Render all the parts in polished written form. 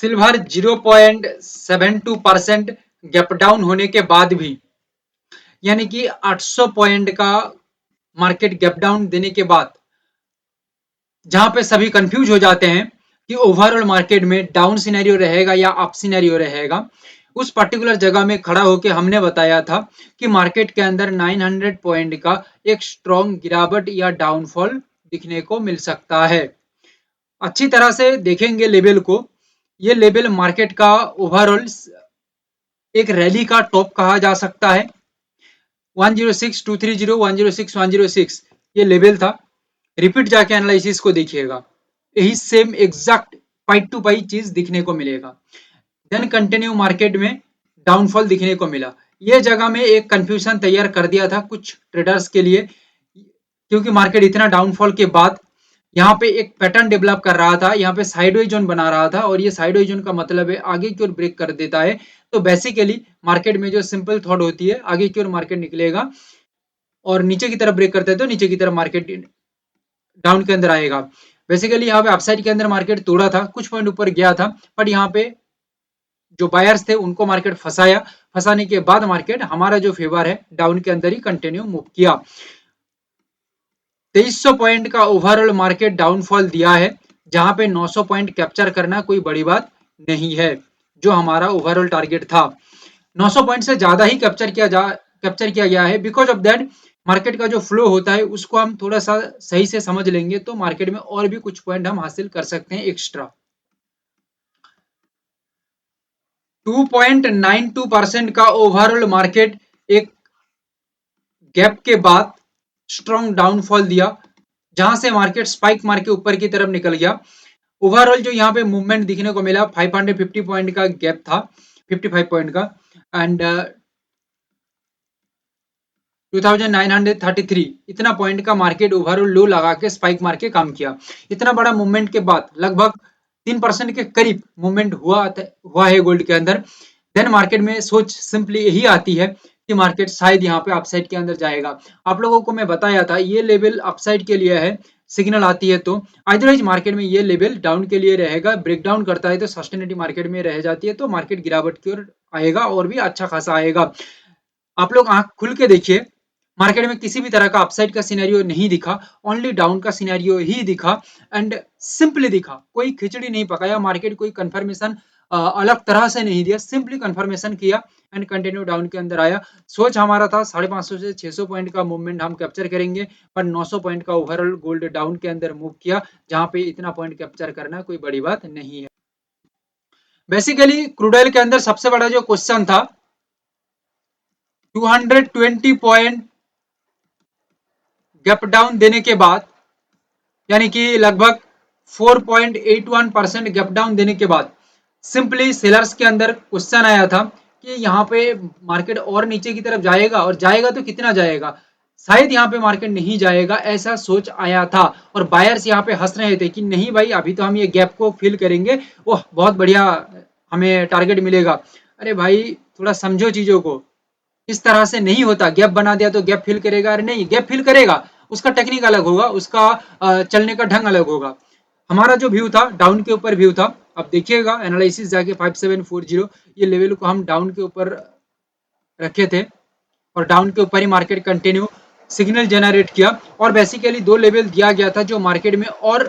Silver 0.72% gap down होने के बाद भी, यानी कि 800 पॉइंट का मार्केट गैप डाउन देने के बाद, जहां पे सभी कंफ्यूज हो जाते हैं कि ओवरऑल मार्केट में डाउन सिनेरियो रहेगा या अप सिनेरियो रहेगा, उस पर्टिकुलर जगह में खड़ा होकर हमने बताया था कि मार्केट के अंदर 900 पॉइंट का एक स्ट्रॉन्ग गिरावट या डाउनफॉल दिखने को मिल सकता है। अच्छी तरह से देखेंगे लेवल को, ये लेवल मार्केट का ओवरऑल एक रैली का टॉप कहा जा सकता है। 106230, 106, 106 ये लेवल था। रिपीट जाके एनालिसिस को देखिएगा, यही सेम एग्जैक्ट पाई टू पाई चीज दिखने को मिलेगा। देन कंटिन्यू मार्केट में डाउनफॉल दिखने को मिला। ये जगह में एक कंफ्यूजन तैयार कर दिया था कुछ ट्रेडर्स के लिए, क्योंकि मार्केट इतना डाउनफॉल के बाद यहाँ पे एक पैटर्न डेवलप कर रहा था, यहाँ पे साइडवेज जोन बना रहा था, और ये साइडवेज जोन का मतलब है आगे की ओर ब्रेक कर देता है। तो बेसिकली मार्केट में जो सिंपल थॉट होती है, आगे की ओर मार्केट निकलेगा और नीचे की तरफ ब्रेक करते हैं तो नीचे की तरफ मार्केट डाउन के अंदर आएगा। बेसिकली यहाँ पे अपसाइड के अंदर मार्केट तोड़ा था, कुछ पॉइंट ऊपर गया था, बट यहाँ पे जो बायर्स थे उनको मार्केट फंसाया। फंसाने के बाद मार्केट हमारा जो फेवर है डाउन के अंदर ही कंटिन्यू मूव किया। 2300 पॉइंट का ओवरऑल मार्केट डाउनफॉल दिया है, जहां पे 900 पॉइंट कैप्चर करना कोई बड़ी बात नहीं है, जो हमारा ओवरऑल टारगेट था। 900 पॉइंट से ज्यादा ही कैप्चर किया गया है। बिकॉज ऑफ दैट मार्केट का जो फ्लो होता है उसको हम थोड़ा सा सही से समझ लेंगे तो मार्केट में और भी कुछ पॉइंट हम हासिल कर सकते हैं एक्स्ट्रा। 2.92% का ओवरऑल मार्केट एक गैप के बाद स्ट्रॉन्ग डाउनफॉल दिया, जहां से मार्केट स्पाइक मार के ऊपर की तरफ निकल गया। ओवरऑल जो यहाँ पे मूवमेंट दिखने को मिला 550 पॉइंट का गैप था, 55 पॉइंट का, एंड 2933 इतना पॉइंट का मार्केट ओवरऑल लो लगा के स्पाइक मार के काम किया। इतना बड़ा मूवमेंट के बाद लगभग 3% के करीब मूवमेंट हुआ है गोल्ड के अंदर। देन मार्केट में सोच सिंपली यही आती है कि मार्केट शायद यहाँ पे अपसाइड के अंदर जाएगा। आप लोगों को मैं बताया था ये लेवल अपसाइड के लिए है, सिग्नल आती है तो अदरवाइज मार्केट में ये लेवल डाउन के लिए रहेगा। ब्रेकडाउन करता है तो सस्टेनिटी मार्केट में रह जाती है, तो मार्केट गिरावट की ओर आएगा और भी अच्छा खासा आएगा। आप लोग आंख खुल के देखिए, मार्केट में किसी भी तरह का अपसाइड का सिनेरियो नहीं दिखा, ओनली डाउन का सिनेरियो ही दिखा, एंड सिंपली दिखा। कोई खिचड़ी नहीं पकाया मार्केट, कोई कंफर्मेशन अलग तरह से नहीं दिया, सिंपली कंफर्मेशन किया एंड कंटिन्यू डाउन के अंदर आया। सोच हमारा था 550 से 600 पॉइंट का मूवमेंट हम कैप्चर करेंगे, पर 900 पॉइंट का ओवरऑल गोल्ड डाउन के अंदर मूव किया, जहां पे इतना पॉइंट कैप्चर करना कोई बड़ी बात नहीं है। बेसिकली क्रूड ऑयल के अंदर सबसे बड़ा जो क्वेश्चन था 220 पॉइंट गैप डाउन देने के बाद, यानी कि लगभग 4.81% गैप डाउन देने के बाद सिंपली सेलर्स के अंदर क्वेश्चन आया था कि यहाँ पे मार्केट और नीचे की तरफ जाएगा, और जाएगा तो कितना जाएगा, शायद यहाँ पे मार्केट नहीं जाएगा, ऐसा सोच आया था। और बायर्स यहाँ पे हंस रहे थे कि नहीं भाई अभी तो हम ये गैप को फिल करेंगे, ओह बहुत बढ़िया हमें टारगेट मिलेगा। अरे भाई थोड़ा समझो चीजों को, इस तरह से नहीं होता। गैप बना दिया तो गैप फिल करेगा, अरे नहीं, गैप फिल करेगा, उसका टेक्निक अलग होगा, उसका चलने का ढंग अलग होगा। हमारा जो व्यू था डाउन के ऊपर व्यू था। अब देखिएगा एनालिसिस जाके 5740 ये लेवल को हम डाउन के ऊपर रखे थे, और डाउन के ऊपर ही मार्केट कंटिन्यू सिग्नल जनरेट किया। और बेसिकली दो लेवल दिया गया था जो मार्केट में, और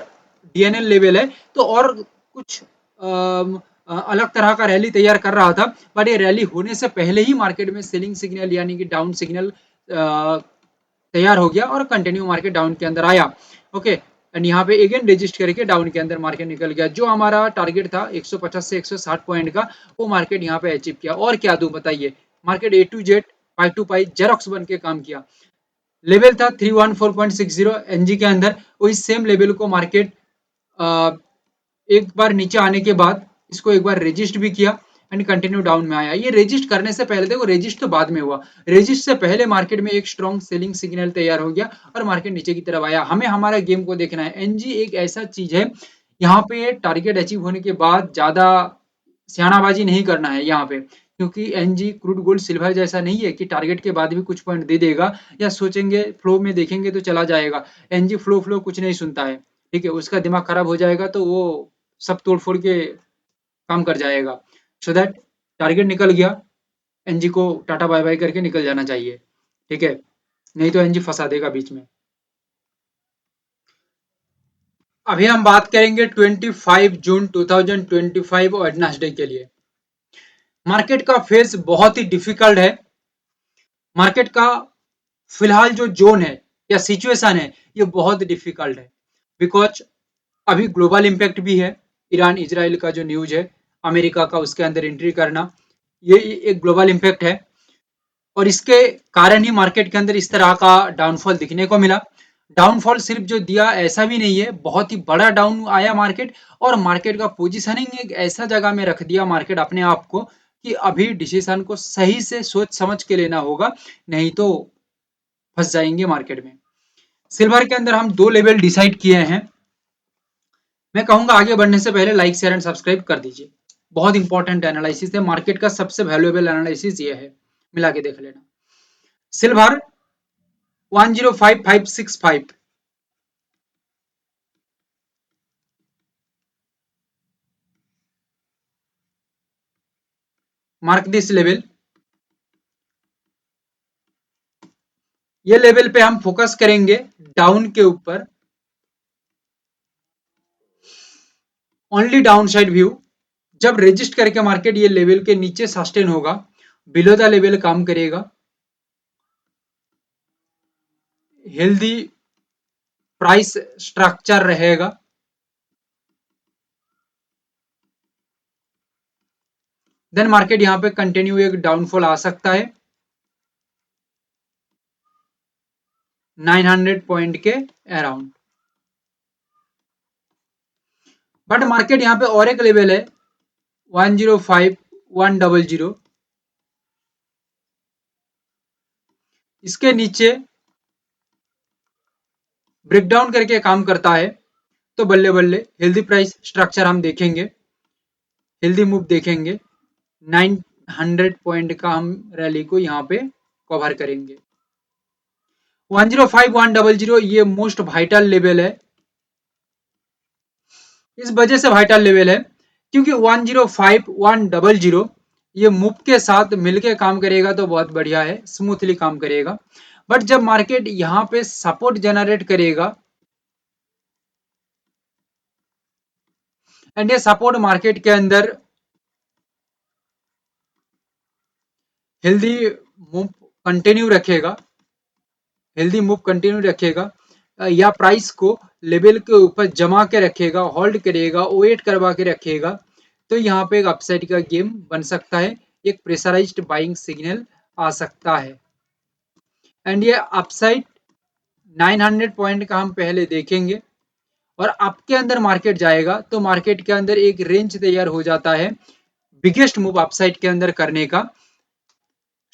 डीएनएल लेवल है तो और कुछ अलग तरह का रैली तैयार कर रहा था, बट ये रैली होने से पहले ही मार्केट में सेलिंग सिग्नल यानी कि डाउन सिग्नल तैयार हो गया और कंटिन्यू मार्केट डाउन के अंदर आया। ओके, एंड यहाँ पे अगेन रजिस्ट करके डाउन के अंदर मार्केट निकल गया। जो हमारा टारगेट था 150 से 160 पॉइंट का, वो मार्केट यहाँ पे अचीव किया। और क्या दूं बताइए, मार्केट ए टू जेड पाई टू पाई जेरोक्स बन के काम किया। लेवल था 314.60 एनजी के अंदर, वही सेम लेवल को मार्केट एक बार नीचे आने के बाद इसको एक बार रजिस्ट भी किया एंड कंटिन्यू डाउन में आया। ये रजिस्ट करने से पहले, देखो रजिस्ट तो बाद में हुआ, रजिस्ट से पहले मार्केट में एक स्ट्रॉन्ग सेलिंग सिग्नल तैयार हो गया और मार्केट नीचे की तरफ आया। हमें हमारा गेम को देखना है। एनजी एक ऐसा चीज है, यहाँ पे टारगेट अचीव होने के बाद ज्यादा सियानाबाजी नहीं करना है यहाँ पे, क्योंकि एनजी क्रूड गोल्ड सिल्वर जैसा नहीं है कि टारगेट के बाद भी कुछ पॉइंट दे देगा, या सोचेंगे फ्लो में देखेंगे तो चला जाएगा। एनजी फ्लो फ्लो कुछ नहीं सुनता है, ठीक है, उसका दिमाग खराब हो जाएगा तो वो सब तोड़ फोड़ के काम कर जाएगा, सो दैट टारगेट निकल गया, एनजी को टाटा बाय बाय करके निकल जाना चाहिए, ठीक है, नहीं तो एनजी फंसा देगा बीच में। अभी हम बात करेंगे 25 जून 2025 वेडनेसडे के लिए। मार्केट का फेज बहुत ही डिफिकल्ट है। मार्केट का फिलहाल जो जोन है या सिचुएशन है ये बहुत डिफिकल्ट है, बिकॉज अभी ग्लोबल इम्पैक्ट भी है, ईरान इजराइल का जो न्यूज है, अमेरिका का उसके अंदर एंट्री करना, ये एक ग्लोबल इम्पैक्ट है, और इसके कारण ही मार्केट के अंदर इस तरह का डाउनफॉल दिखने को मिला। डाउनफॉल सिर्फ जो दिया ऐसा भी नहीं है, बहुत ही बड़ा डाउन आया मार्केट, और मार्केट का पोजीशनिंग एक ऐसा जगह में रख दिया मार्केट अपने आप को कि अभी डिसीजन को सही से सोच समझ के लेना होगा, नहीं तो फंस जाएंगे मार्केट में। सिल्वर के अंदर हम दो लेवल डिसाइड किए हैं। मैं कहूंगा आगे बढ़ने से पहले लाइक शेयर एंड सब्सक्राइब कर दीजिए, बहुत इंपॉर्टेंट एनालिसिस है, मार्केट का सबसे वैल्यूएबल एनालिसिस ये है, मिला के देख लेना। सिल्वर 105565, मार्क दिस लेवल, ये लेवल पे हम फोकस करेंगे डाउन के ऊपर, ओनली डाउन साइड व्यू। जब रेजिस्ट करके मार्केट ये लेवल के नीचे सस्टेन होगा, बिलो द लेवल काम करेगा, हेल्दी प्राइस स्ट्रक्चर रहेगा, देन मार्केट यहां पे कंटिन्यू एक डाउनफॉल आ सकता है 900 पॉइंट के अराउंड। बट मार्केट यहां पे और एक लेवल है 105100, इसके नीचे ब्रेकडाउन करके काम करता है, तो बल्ले बल्ले हेल्दी प्राइस स्ट्रक्चर हम देखेंगे, हेल्दी मूव देखेंगे, 900 पॉइंट का हम रैली को यहाँ पे कवर करेंगे। 105100 ये मोस्ट वाइटल लेवल है, इस वजह से वाइटल लेवल है क्योंकि 105100 ये मूव के साथ मिलके काम करेगा तो बहुत बढ़िया है, स्मूथली काम करेगा। बट जब मार्केट यहाँ पे सपोर्ट जनरेट करेगा, एंड ये सपोर्ट मार्केट के अंदर हेल्दी मूव कंटिन्यू रखेगा, हेल्दी मूव कंटिन्यू रखेगा, या प्राइस को लेवल के ऊपर जमा के रखेगा, होल्ड करेगा, वेट करवा के रखेगा, तो यहाँ पे एक अपसाइड का गेम बन सकता है, एक प्रेशराइज्ड बाइंग सिग्नल आ सकता है, एंड ये अपसाइड 900 पॉइंट का हम पहले देखेंगे, और आपके अंदर मार्केट जाएगा तो मार्केट के अंदर एक रेंज तैयार हो जाता है बिगेस्ट मूव अपसाइड के अंदर करने का,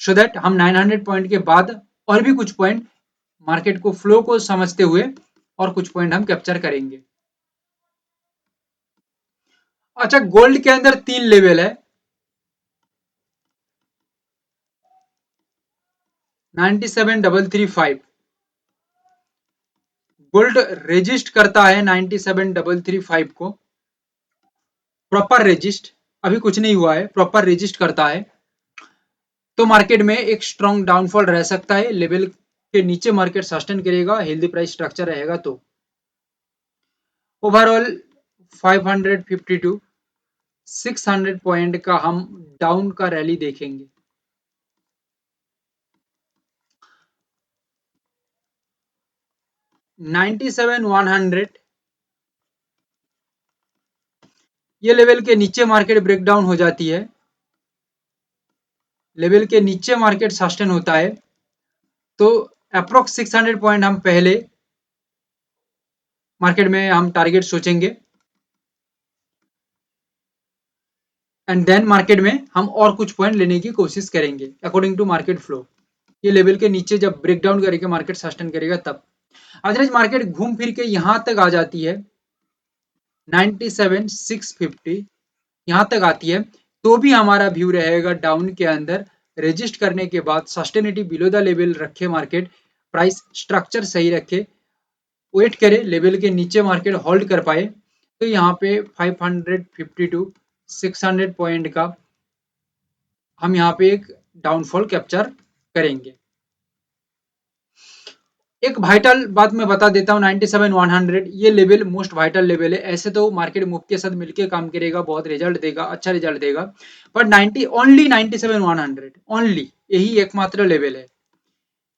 सो दैट हम 900 पॉइंट के बाद और भी कुछ पॉइंट मार्केट को फ्लो को समझते हुए और कुछ पॉइंट हम कैप्चर करेंगे। अच्छा, गोल्ड के अंदर तीन लेवल है 97335, गोल्ड रेजिस्ट करता है 97335 को, प्रॉपर रेजिस्ट, अभी कुछ नहीं हुआ है, प्रॉपर रेजिस्ट करता है, तो मार्केट में एक स्ट्रॉन्ग डाउनफॉल रह सकता है, लेवल के नीचे मार्केट सस्टेन करेगा, हेल्दी प्राइस स्ट्रक्चर रहेगा, तो ओवरऑल 552 600 पॉइंट का हम डाउन का रैली देखेंगे। 97 100 ये लेवल के नीचे मार्केट ब्रेकडाउन हो जाती है, लेवल के नीचे मार्केट सस्टेन होता है, तो अप्रोक्स 600 पॉइंट हम पहले मार्केट में हम टारगेट सोचेंगे, एंड देन मार्केट में हम और कुछ पॉइंट लेने की कोशिश करेंगे अकॉर्डिंग टू मार्केट फ्लो। ये लेवल के नीचे जब ब्रेकडाउन करके मार्केट सस्टेन करेगा तब अदरवाइज मार्केट घूम फिर के यहां तक आ जाती है 97 650, यहां तक आती है, तो भी हमारा व्यू रहेगा डाउन के अंदर, रेजिस्ट करने के बाद सस्टेनिटी बिलो द लेवल रखे मार्केट, प्राइस स्ट्रक्चर सही रखे, वेट करे लेवल के नीचे मार्केट होल्ड कर पाए, तो यहाँ पे 552 600 पॉइंट का हम यहाँ पे एक डाउनफॉल कैप्चर करेंगे। एक वाइटल बात मैं बता देता हूँ, 97-100 ये लेवल मोस्ट वाइटल लेवल है। ऐसे तो मार्केट मूव के साथ मिलके काम करेगा, बहुत रिजल्ट देगा, अच्छा रिजल्ट देगा, बट 90 ओनली 97-100 ओनली यही एकमात्र लेवल है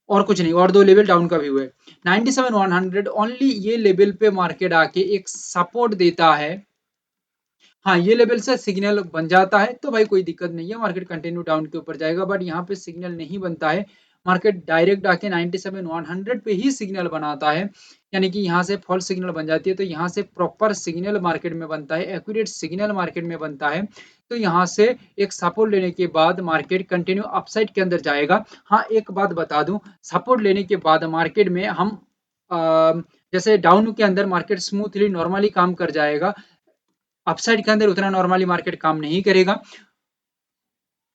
और कुछ नहीं। और दो लेवल डाउन का भी हुआ है। 97-100 ओनली ये लेवल पे मार्केट आके एक सपोर्ट देता है। हाँ, ये लेवल से सिग्नल बन जाता है तो भाई कोई दिक्कत नहीं है, मार्केट कंटिन्यू डाउन के ऊपर जाएगा। बट यहाँ पे सिग्नल नहीं बनता है, मार्केट डायरेक्ट आके 97-100 पे ही सिग्नल बनाता है, यानी कि यहाँ से फॉल्स सिग्नल बन जाती है। तो यहाँ से प्रॉपर सिग्नल मार्केट में बनता है, एक्यूरेट सिग्नल मार्केट में बनता है। तो यहाँ से एक सपोर्ट लेने के बाद मार्केट कंटिन्यू अपसाइड के अंदर जाएगा। हाँ, एक बात बता दूं, सपोर्ट लेने के बाद मार्केट में हम जैसे डाउन के अंदर मार्केट स्मूथली नॉर्मली काम कर जाएगा, अपसाइड के अंदर उतना नॉर्मली मार्केट काम नहीं करेगा।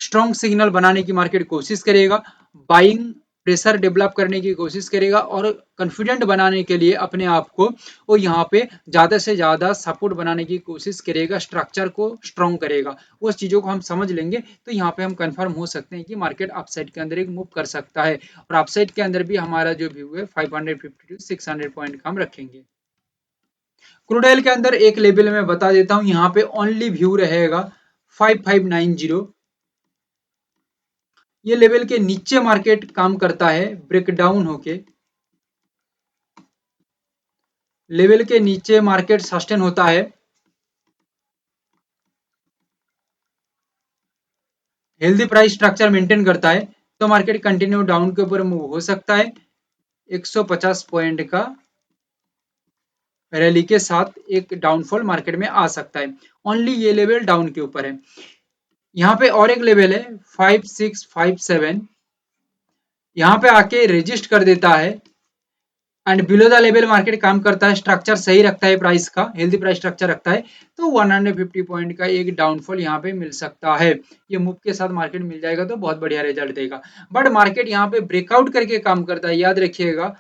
स्ट्रॉन्ग सिग्नल बनाने की मार्केट कोशिश करेगा, बाइंग प्रेशर डेवलप करने की कोशिश करेगा और कॉन्फिडेंट बनाने के लिए अपने आप को वो यहाँ पे ज्यादा से ज्यादा सपोर्ट बनाने की कोशिश करेगा, स्ट्रक्चर को स्ट्रॉन्ग करेगा। उस चीजों को हम समझ लेंगे तो यहाँ पे हम कंफर्म हो सकते हैं कि मार्केट अपसाइड के अंदर एक मूव कर सकता है। और अपसाइड के अंदर भी हमारा जो व्यू है 550 टू 600 पॉइंट का हम रखेंगे। क्रूड ऑयल के अंदर एक लेवल में बता देता हूं, यहाँ पे ओनली व्यू रहेगा 5590। ये लेवल के नीचे मार्केट काम करता है ब्रेकडाउन होके, लेवल के नीचे मार्केट सस्टेन होता है, हेल्दी प्राइस स्ट्रक्चर मेंटेन करता है, तो मार्केट कंटिन्यू डाउन के ऊपर मूव हो सकता है। 150 पॉइंट का रैली के साथ एक डाउनफॉल मार्केट में आ सकता है। ओनली ये लेवल डाउन के ऊपर है। यहाँ पे और एक लेवल है 5657, यहाँ पे आके रेजिस्ट कर देता है and below the level market काम करता है, स्ट्रक्चर सही रखता है, प्राइस का हेल्दी प्राइस स्ट्रक्चर रखता है, तो 150 पॉइंट का एक डाउनफॉल यहाँ पे मिल सकता है। ये मूव के साथ मार्केट मिल जाएगा तो बहुत बढ़िया रिजल्ट देगा। बट मार्केट यहाँ पे ब्रेकआउट करके काम करता है, याद रखिएगा।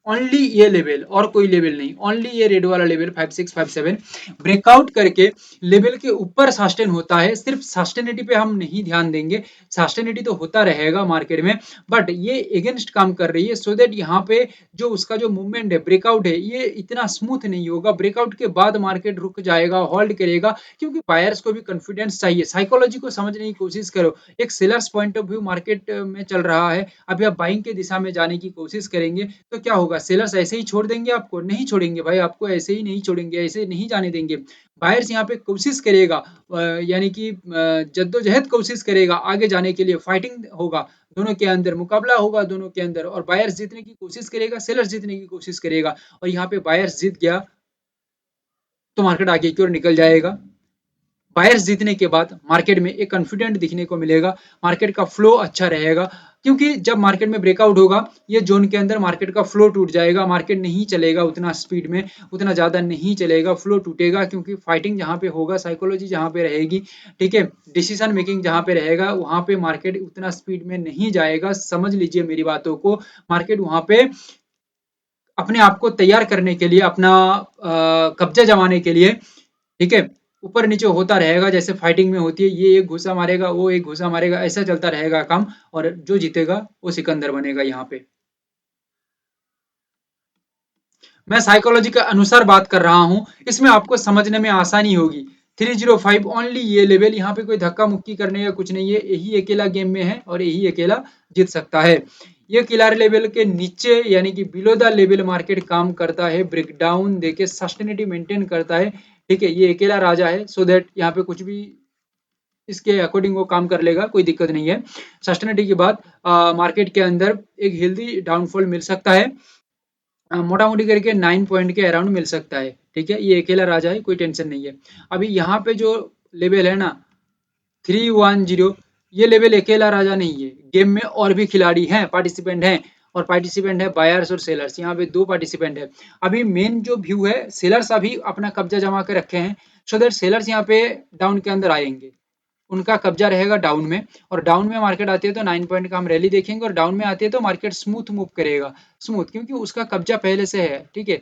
ओनली ये लेवल और कोई लेवल नहीं, ओनली ये रेड वाला लेवल 5657 ब्रेकआउट करके लेवल के ऊपर सस्टेन होता है। सिर्फ सस्टेनिटी पे हम नहीं ध्यान देंगे, सस्टेनिटी तो होता रहेगा मार्केट में, बट ये अगेंस्ट काम कर रही है, सो दैट यहाँ पे जो उसका जो मूवमेंट है, ब्रेकआउट है, ये इतना स्मूथ नहीं होगा। ब्रेकआउट के बाद मार्केट रुक जाएगा, होल्ड करेगा, क्योंकि बायर्स को भी कॉन्फिडेंस चाहिए। साइकोलॉजी को समझने की कोशिश करो, एक sellers point of view market में चल रहा है, अभी आप बाइंग के दिशा में जाने की कोशिश करेंगे तो क्या होगा, सेलर्स ऐसे ही छोड़ देंगे आपको? नहीं छोड़ेंगे भाई, आपको ऐसे ही नहीं छोड़ेंगे, ऐसे नहीं जाने देंगे। बायर्स यहाँ पे कोशिश करेगा, यानी कि जद्दोजहद कोशिश करेगा आगे जाने के लिए, फाइटिंग होगा, दोनों के अंदर मुकाबला होगा दोनों के अंदर, और बायर्स जीतने की कोशिश करेगा, सेलर्स जीतने की कोशिश करेगा, और यहाँ पे बायर्स जीत गया तो मार्केट आगे की ओर निकल जाएगा। बायर्स जीतने के बाद मार्केट में एक कॉन्फिडेंट दिखने को मिलेगा, मार्केट का फ्लो अच्छा रहेगा, क्योंकि जब मार्केट में ब्रेकआउट होगा ये जोन के अंदर मार्केट का फ्लो टूट जाएगा, मार्केट नहीं चलेगा उतना स्पीड में, उतना ज्यादा नहीं चलेगा, फ्लो टूटेगा, क्योंकि फाइटिंग जहां पे होगा, साइकोलॉजी जहां पे रहेगी, ठीक है, डिसीजन मेकिंग जहां पे रहेगा, वहां पे मार्केट उतना स्पीड में नहीं जाएगा। समझ लीजिए मेरी बातों को, मार्केट वहां पे अपने आप को तैयार करने के लिए, अपना कब्जा जमाने के लिए, ठीक है, ऊपर नीचे होता रहेगा जैसे फाइटिंग में होती है, ये एक घुसा मारेगा, वो एक घुसा मारेगा, ऐसा चलता रहेगा काम, और जो जीतेगा वो सिकंदर बनेगा। यहाँ पे मैं साइकोलॉजी के अनुसार बात कर रहा हूँ, इसमें आपको समझने में आसानी होगी। 305 ओनली ये लेवल, यहाँ पे कोई धक्का मुक्की करने का कुछ नहीं है, यही अकेला गेम में है और यही अकेला जीत सकता है। ये किलर लेवल के नीचे यानी कि बिलो द लेवल मार्केट काम करता है, ब्रेकडाउन देके सस्टेनिटी मेंटेन करता है, ठीक है, ये अकेला राजा है, सो दैट यहाँ पे कुछ भी इसके अकॉर्डिंग वो काम कर लेगा, कोई दिक्कत नहीं है। सस्टेनिटी के बाद मार्केट के अंदर एक हेल्दी डाउनफॉल मिल सकता है, मोटा मोटी करके 9 पॉइंट के अराउंड मिल सकता है, ठीक है, ये अकेला राजा है, कोई टेंशन नहीं है। अभी यहाँ पे जो लेवल है ना 310, ये लेवल अकेला राजा नहीं है, गेम में और भी खिलाड़ी हैं, पार्टिसिपेंट हैं, और पार्टिसिपेंट है बायर्स और सेलर्स, यहाँ पे दो पार्टिसिपेंट है। अभी मेन जो व्यू है, सेलर्स अभी अपना कब्जा जमा के रखे हैं, सो दैट सेलर्स यहाँ पे डाउन के अंदर आएंगे, उनका कब्जा रहेगा डाउन में, और डाउन में मार्केट आती है तो 9 पॉइंट का हम रैली देखेंगे, और डाउन में आती है तो मार्केट स्मूथ मूव करेगा, स्मूथ, क्योंकि उसका कब्जा पहले से है, ठीक है,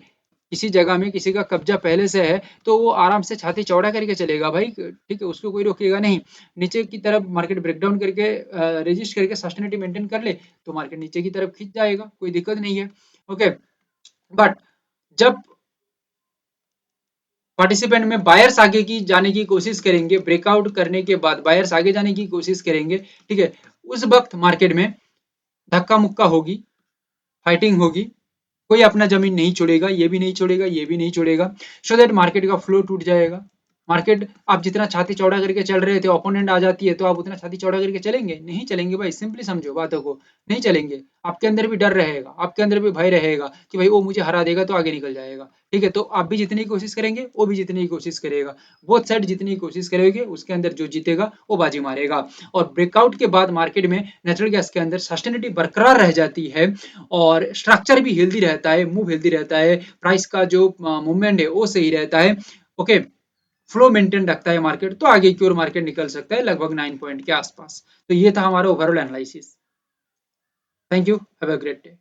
किसी जगह में किसी का कब्जा पहले से है तो वो आराम से छाती चौड़ा करके चलेगा भाई, ठीक है, उसको कोई रोकेगा नहीं। नीचे की तरफ मार्केट ब्रेकडाउन करके रेजिस्ट करके सस्टेनिटी मेंटेन कर ले तो मार्केट नीचे की तरफ खींच जाएगा, कोई दिक्कत नहीं है। ओके, बट जब पार्टिसिपेंट में बायर्स आगे की जाने की कोशिश करेंगे, ब्रेकआउट करने के बाद बायर्स आगे जाने की कोशिश करेंगे, ठीक है, उस वक्त मार्केट में धक्का मुक्का होगी, फाइटिंग होगी, कोई अपना जमीन नहीं छोड़ेगा, ये भी नहीं छोड़ेगा, ये भी नहीं छोड़ेगा, सो दैट मार्केट का फ्लो टूट जाएगा। मार्केट आप जितना छाती चौड़ा करके चल रहे थे, ओपोनेंट आ जाती है तो आप उतना छाती चौड़ा करके चलेंगे? नहीं चलेंगे भाई, सिंपली समझो बातों को, नहीं चलेंगे। आपके अंदर भी डर रहेगा, आपके अंदर भी भय रहेगा कि भाई वो मुझे हरा देगा तो आगे निकल जाएगा, ठीक है, तो आप भी जितनी कोशिश करेंगे वो भी जितनी कोशिश करेगा, बोथ साइड जितनी कोशिश करेंगे उसके अंदर जो जीतेगा वो बाजी मारेगा। और ब्रेकआउट के बाद मार्केट में नेचुरल गैस के अंदर सस्टेनिटी बरकरार रह जाती है और स्ट्रक्चर भी हेल्दी रहता है, मूव हेल्दी रहता है, प्राइस का जो मूवमेंट है वो सही रहता है। ओके, फ्लो मेंटेन रखता है मार्केट, तो आगे की ओर मार्केट निकल सकता है लगभग 9 पॉइंट के आसपास। तो ये था हमारा overall analysis. Thank you, have a great day.